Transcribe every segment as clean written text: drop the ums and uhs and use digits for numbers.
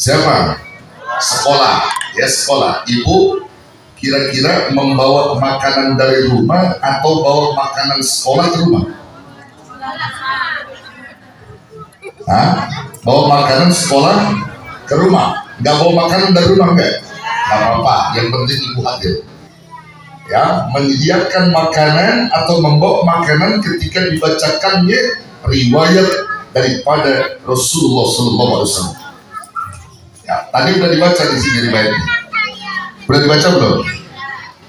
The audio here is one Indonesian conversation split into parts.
Siapa? Sekolah. Ya, sekolah. Ibu kira-kira membawa makanan dari rumah atau bawa makanan sekolah ke rumah? Hah? Bawa makanan sekolah ke rumah? Nggak bawa makanan dari rumah nggak? Nggak apa-apa, yang penting ibu hadir. Ya, menyediakan makanan atau membawa makanan ketika dibacakannya riwayat daripada Rasulullah SAW. Ya, tadi udah dibaca di sini riwayatnya. Udah dibaca belum?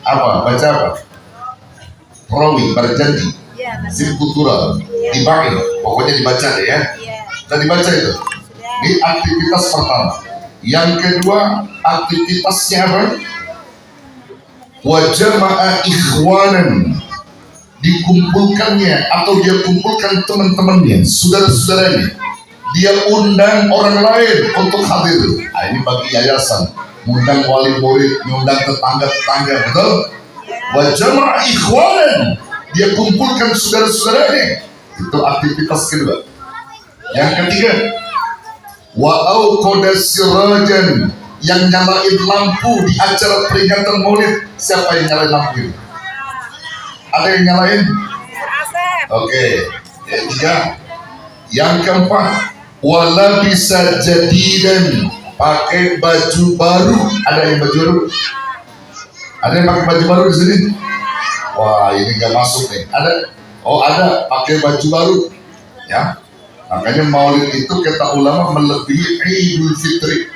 Apa? Baca apa? Rawi, berjanji, simkultural, dibacain, pokoknya dibaca deh ya. Udah dibaca itu. Ini aktivitas pertama. Yang kedua, aktivitasnya apa? Wajama'a ikhwanan, dikumpulkannya atau dia kumpulkan teman-temannya, saudara-saudaranya, dia undang orang lain untuk hadir. Nah, ini bagi yayasan, mengundang wali murid, mengundang tetangga-tetangga, betul? Wajama'a ikhwanan, dia kumpulkan saudara-saudaranya. Itu aktivitas kedua. Yang ketiga, wa'auqada sirajan, yang nyalain lampu di acara peringatan maulid. Siapa yang nyalain lampu ini? Ada yang nyalain? Oke. Yang tiga. Yang keempat, wala bisa jadidan, pakai baju baru. Ada yang baju baru? Ada yang pakai baju baru di sini? Wah, ini nggak masuk nih. Ada? Oh, ada, pakai baju baru. Ya. Makanya maulid itu kata ulama melebihi Idul Fitri.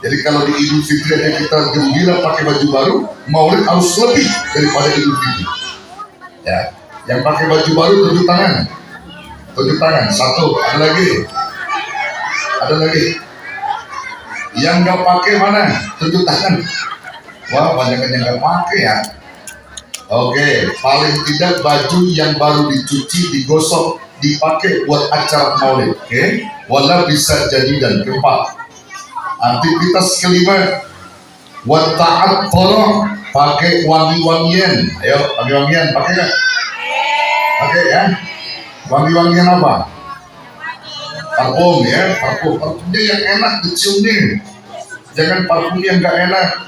Jadi kalau di Idul Fitri aja kita gembira pakai baju baru, maulid harus lebih daripada Idul Fitri. Ya, yang pakai baju baru tunjuk tangan. Tunjuk tangan. Satu, ada lagi. Ada lagi. Yang nggak pakai mana? Tunjuk tangan. Wah, banyak yang nggak pakai ya. Oke, paling tidak baju yang baru dicuci, digosok, dipakai buat acara maulid. Oke, wala bisa jadi dan keempat. Aktivitas kelima, wa ta'attara, pakai wangi-wangian. Ayo, wangi-wangian, pakai nggak? Pakai ya. Wangi-wangian apa? Parfum ya, parfum. Parfumnya yang enak dicium nih. Jangan parfum yang nggak enak.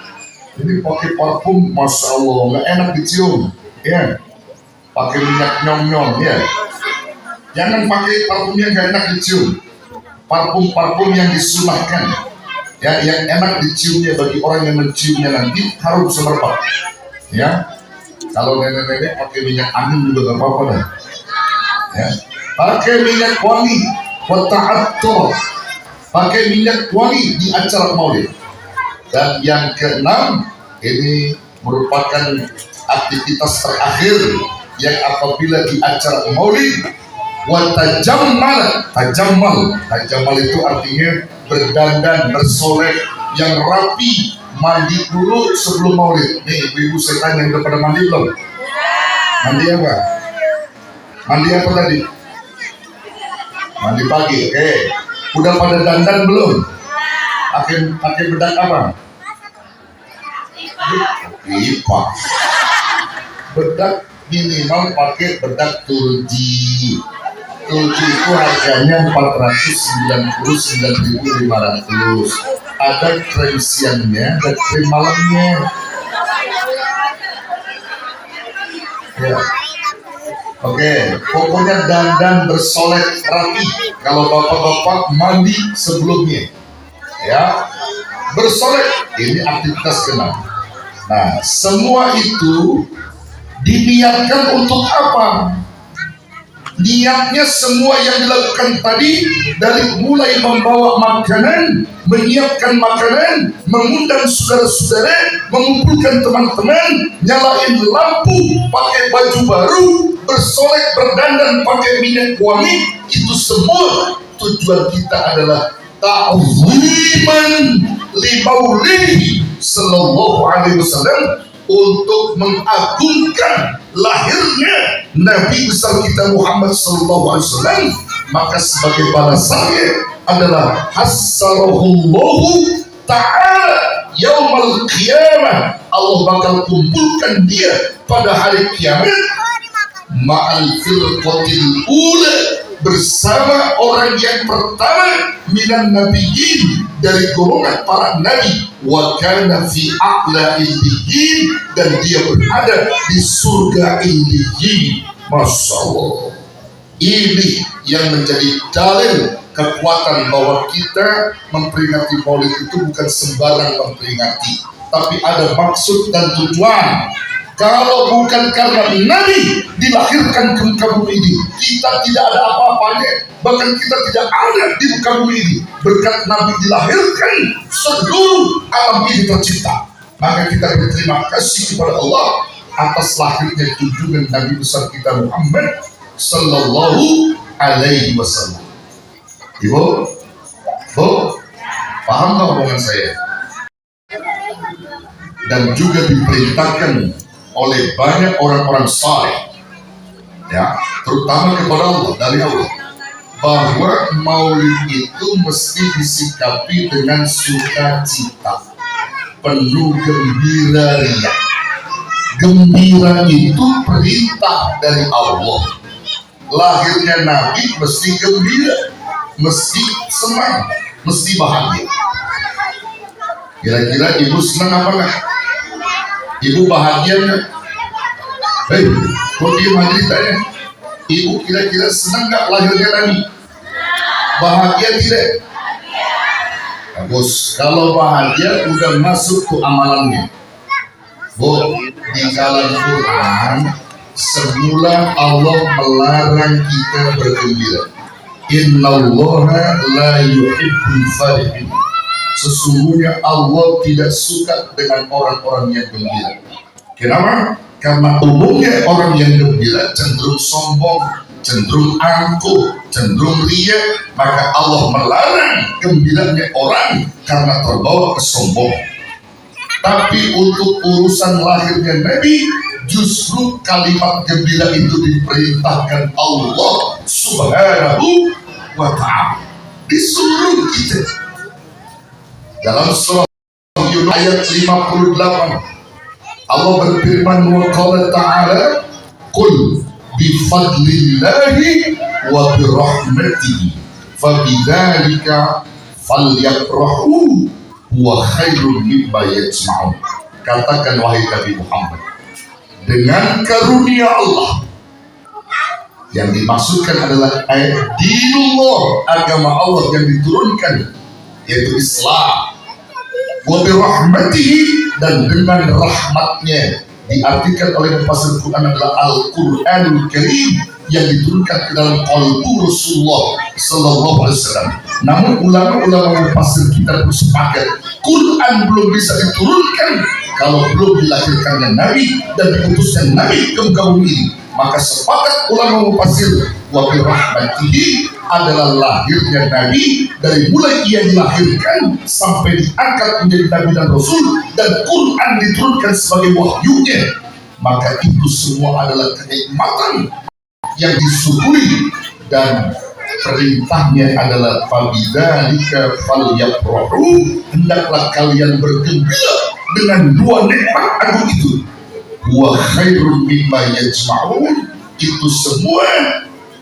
Jadi pakai parfum, masya Allah, nggak enak dicium. Ya, pakai minyak nyong-nyong ya. Jangan pakai parfum yang nggak enak dicium. Parfum-parfum yang disunahkan. Ya, yang enak diciumnya bagi orang yang menciumnya nanti harum semerbak. Ya, kalau nenek-nenek pakai minyak angin juga gak apa-apa dah. Ya, pakai minyak wangi, wata'attor, pakai minyak wangi di acara maulid. Dan yang keenam, ini merupakan aktivitas terakhir yang apabila di acara maulid, watajammal, tajammal itu artinya berdandan, bersolek yang rapi, mandi dulu sebelum maulid. Nih ibu-ibu saya tanya, udah pada mandi belum? Mandi apa? Mandi apa tadi? Mandi pagi, oke. Udah pada dandan belum? Pakai bedak apa? Pipa. Bedak minimal pakai bedak turji. Turji itu harganya 499.500. Ada krim siangnya, ada krim malamnya. Ya. Oke, pokoknya dandan bersolek rapi. Kalau bapak-bapak mandi sebelumnya, ya, bersolek. Ini aktivitas keenam. Nah, semua itu diniatkan untuk apa? Niatnya semua yang dilakukan tadi, dari mulai membawa makanan, menyiapkan makanan, mengundang saudara-saudara, mengumpulkan teman-teman, nyalain lampu, pakai baju baru, bersolek, berdandan, pakai minyak wangi, itu semua tujuan kita adalah ta'ziman li maulihi sallallahu alaihi wasallam, untuk mengagungkan lahirnya Nabi besar kita Muhammad sallallahu alaihi wasallam. Maka sebagai balasannya adalah hassarahullahu ta'ala yaumal qiyamah, Allah bakal kumpulkan dia pada hari kiamat ma'al firqatil ula, bersama orang yang pertama minan nabiyyin, dari golongan para nabi, wa kana fi a'la illiyin, dan dia berada di surga illiyin. Masya Allah. Ini yang menjadi dalil kekuatan bahwa kita memperingati Maulid itu bukan sembarang memperingati, tapi ada maksud dan tujuan. Kalau bukan karena Nabi dilahirkan ke muka bumi ini, kita tidak ada apa-apanya. Bahkan kita tidak ada di muka bumi ini. Berkat Nabi dilahirkan, seluruh alam ini tercipta. Maka kita berterima kasih kepada Allah atas lahirnya junjungan Nabi besar kita Muhammad Sallallahu Alaihi Wasallam. Ibu, paham tak omongan saya? Dan juga diperintahkan oleh banyak orang-orang saleh, ya, terutama kepada Allah, dari Allah, bahwa Maulid itu mesti disikapi dengan sukacita, penuh gembira ria. Gembira itu perintah dari Allah. Lahirnya Nabi mesti gembira, mesti senang, mesti bahagia. Kira-kira ibu senang apa enggak? Ibu bahagia enggak? Hei, kok diem aja ditanya? Ibu kira-kira senang enggak lahirnya Nabi? Bahagia tidak? Bagus. Kalau bahagia udah masuk ke amalannya. Bu, di dalam Quran semula Allah melarang kita bergembira. Innallaha la yuhibbul farihin. Sesungguhnya Allah tidak suka dengan orang-orang yang gembira. Kenapa? Karena umumnya orang yang gembira cenderung sombong, cenderung angkuh, cenderung ria. Maka Allah melarang gembiranya orang karena terbawa kesombongan. Tapi untuk urusan lahirnya Nabi, justru kalimat gembira itu diperintahkan Allah Subhanahu wa Ta'ala. Disuruh kita. Dalam surah Yunus ayat 58, Allah berfirman, wa qala ta'ala, qul bifadlillahi wa birahmatihi fabidzalika falyafrahu huwa khairun mimma yajma'un. Katakan wahai Nabi Muhammad, dengan karunia Allah, yang dimaksudkan adalah dinullah, agama Allah yang diturunkan, yaitu Islam, wa birahmatihi, dan dengan rahmatnya, diartikan oleh mufassir Quran adalah Al-Quranul Karim yang diturunkan ke dalam qalbu Rasulullah Sallallahu Alaihi Wasallam. Namun ulama-ulama mufassir kita bersepakat, Quran belum bisa diturunkan kalau belum dilahirkannya Nabi dan diutusnya Nabi ke muka bumi ini. Maka sepakat ulama mufassir, wa birahmatihi adalah lahirnya Nabi, dari mulai ia dilahirkan sampai diangkat menjadi Nabi dan Rasul, dan Quran diturunkan sebagai wahyunya. Maka itu semua adalah kenikmatan yang disuguhi, dan perintahnya adalah fabidzalika falyafrahu, hendaklah kalian bergembira dengan dua nikmat agung itu. Wa khairun mimma yajma'un, itu semua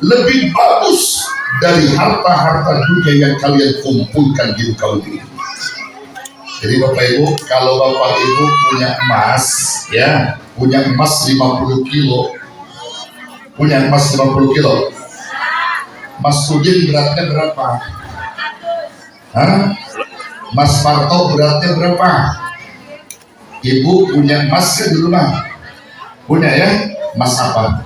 lebih bagus dari harta-harta dunia yang kalian kumpulkan di muka bumi. Jadi Bapak Ibu, kalau Bapak Ibu punya emas, ya, punya emas 50 kilo, punya emas 50 kilo, Mas Udin beratnya berapa? Hah? Mas Parto beratnya berapa? Ibu punya emas di rumah? Punya ya? Emas apa?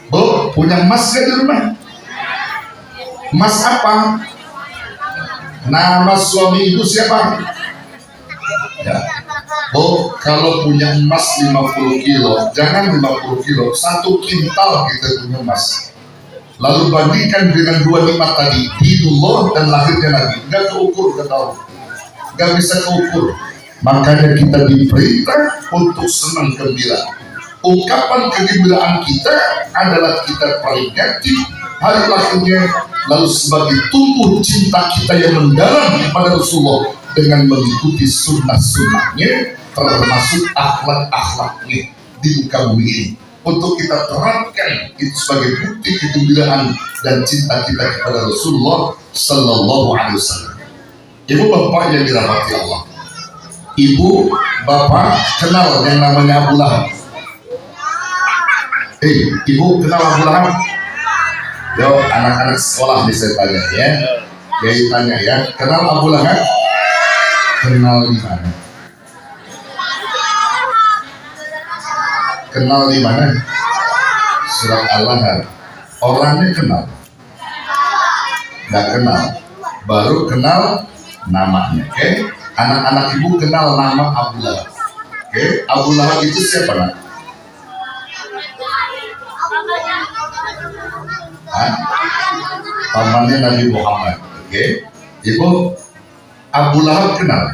Bu, punya emas di rumah? Emas apa? Nama suami ibu siapa? Ya. Bu, kalau punya emas 50 kilo, jangan 50 kilo, 1 kintal kita punya emas. Lalu bandingkan dengan dua nikmat tadi, hidullah dan lahirnya Nabi. Nggak keukur, nggak tahu, nggak bisa keukur. Makanya kita diperintah untuk senang gembira. Ungkapan kegembiraan kita adalah kita peringati hari lahirnya, lalu sebagai tumbuh cinta kita yang mendalam kepada Rasulullah dengan mengikuti sunnah-sunnahnya, termasuk akhlak-akhlaknya di muka bumi ini. untuk kita terapkan itu sebagai bukti kegembiraan dan cinta kita kepada Rasulullah Sallallahu Alaihi Wasallam. Ibu bapak yang dirahmati Allah, ibu bapak kenal yang namanya Abu Lahab? Ibu kenal Abu Lahab? Yo, anak-anak sekolah bisa tanya ya. Jadi tanya ya, kenal Abu Lahab? Kenal di mana? Kenal di mana? Surat Al-Lahab. Orangnya kenal? Nggak kenal. Baru kenal namanya. Oke? Anak-anak ibu kenal nama Abu Lahab. Oke? Abu Lahab itu siapa nak? Pamannya Nabi Muhammad. Oke? Ibu Abu Lahab kenal?